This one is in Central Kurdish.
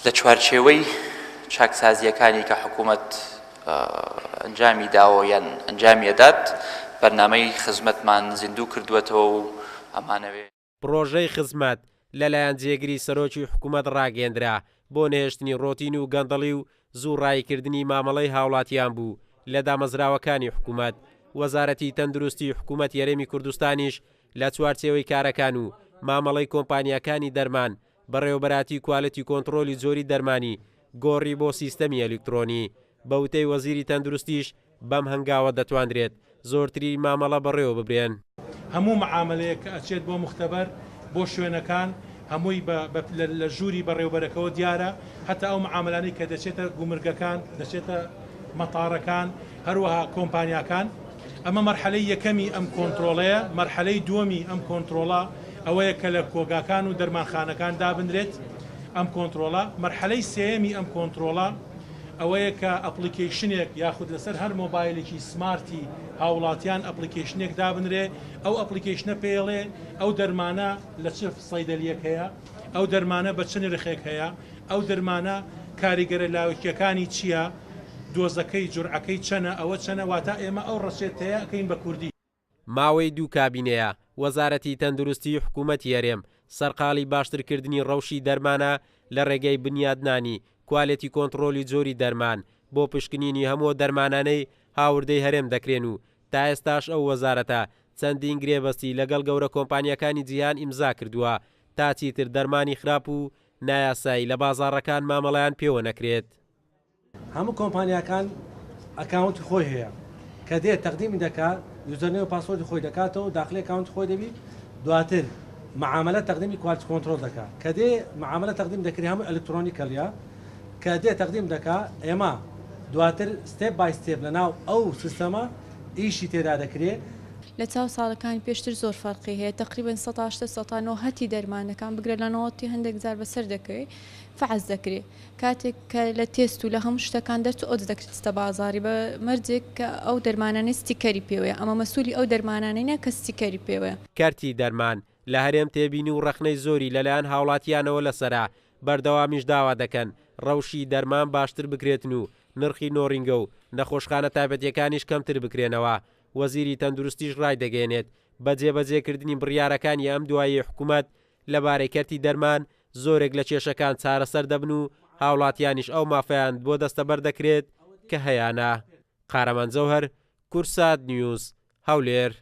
لە چوارچێوەی چاکسازیەکانی کە حکوومەت ئەنجامی داوە یان ئەنجامی دەدات بەرنامەی خزمەتمان زیندوو کردووەتەوە و ئەمانەوێ پرۆژەی خزمەت لەلایەن جێگیری سەرۆکی حکوومەت ڕاگەیەندرا بۆ نهێشتنی ڕۆتین و گەندەڵی و زوو ڕایکردنی مامەڵەی هاوڵاتیان بوو لە دامەزراوەکانی حکوومەت. وەزارەتی تەندروستی حکوومەت یەرێمی کوردستانیش لە چوارچێوەی کارەکان و مامەڵەی کۆمپانیەکانی دەرمان بەڕێوەبەراتی کوالیتی کۆنتڕۆلی جۆری دەرمانی گۆڕی بۆ سیستمی ئەلیکترۆنی. بەوتەی وەزیری تەندروستیش بەم هەنگاوە دەتوانرێت زۆرتری مامەڵە بەڕێوە ببرێن. هەموو معاملەیە کە ئەچێت بۆ مختبەر بۆ شوێنەکان هەمووی لە ژووری بەڕێوەبەرەکەەوە دیارە، هەتا ئەو معاملانەی کە دەچێتە گومرگەکان دەچێتە مەتاڕەکان هەروەها کۆمپانیاکان. ئەمە مەرحەلەی یەکەمی ئەم کۆنتڕۆڵەیە. مەرحەلەی دووەمی ئەم کۆنتڕۆڵە ئەوەیە کە لە کۆگاکان و دەرمانخانەکان دابنرێت ئەم کۆنتڕۆڵە. مەرحەلەی سێیەمی ئەم کۆنتڕۆڵە ئەوەیە کە ئەپلیکیشنێک یاخود لەسەر هەر مۆبایلێکی سمارتی هاوڵاتیان ئەپلیکیشنێک دابنرێ. ئەو ئەپلیکیشنە پێڵێ ئەو دەرمانە لە چ سەیدەلیەک هەیە، ئەو دەرمانە بە چ نرخێک هەیە، ئەو دەرمانە کاریگەرە لاوکیەکانی چییە، دۆزەکەی جورعەکەی چەنە، ئەوە چەنە، واتە ئێمە ئەو ڕەچێتەیە ئەکەین بە کوردی. ماوەی دوو کابینەیە وەزارەتی تەندروستی حکوومەت یەرێم سەرقاڵی باشترکردنی ڕەوشی دەرمانە لە ڕێگەی بنیادنانی کوالیتی کۆنتڕۆلی جۆری دەرمان بۆ پشکنینی هەموو دەرمانانەی هاوردەی هەرێم دەکرێن و تا ئێستاش ئەو وەزارەتە چەندین گرێبەستی لەگەڵ گەورە کۆمپانیەکانی جیهان ئیمزا کردووە تا چیتر دەرمانی خراپ و نایاسایی لە بازاڕەکان مامەڵەیان پێوە نەکرێت. هەموو کۆمپانیەکان ئەکاونتی خۆی هەیە کە دێت تەقدیمی دەکات، یوزەرنێ و پاسوۆردی خۆی دەکاتەوە، داخلی ئەکاونتی خۆی دەبی، دواتر معاملە تەقدیمی کوالیتی کۆنتڕۆڵ دەکات کە دێ معاملە تەقدیم دەکرێت هەموو ئەلیکترۆنی کەڵیا کە دێ تەقدیم دەکات. ئێمە دواتر ستێپ بای ستێپ لەناو ئەو سیستەمە ئیشی تێدا دەکرێت. لە چاو ساڵەکانی پێشتر زۆر فەرقی هەیە، تقریبا 180 دەرمانەکان بگرێت لە 90 هەندێک جار بەسەر دەکەوێت فعز دەکرێت. کاتێک کە لە تێست و لە هەموو شتەکان دەرچ ئۆدز دەکرێتە بازاری بە مەرجێک کە ئەو دەرمانانەی ستیکەری پێوەیە. ئەمە مەسوولی ئەو دەرمانانەیە کە ستیکەری پێوەیە. کارتی دەرمان لە هەرێم تێبینی و ڕەخنەی زۆری لەلایەن هاوڵاتیانەوە لەسەرا بەردەوامیش داوا دەکەن ڕەوشی دەرمان باشتر بکرێتن و نرخی نۆڕینگە و نەخۆشخانە تایبەتیەکانیش کەمتر بکرێنەوە. وەزیری تەندروستیش ڕای دەگەێنێت بە جێبەجێکردنی بڕیارەکانی ئەم دواییە حکوومەت لەبارەی کەرتی دەرمان زۆرێک لە کێشەکان چارەسەر دەبن و هاوڵاتیانیش ئەو مافەیان بۆ دەستەبەر دەکرێت کە هەیانە. قارەمان جەوهەر، کورسات نیوز، هەولێر.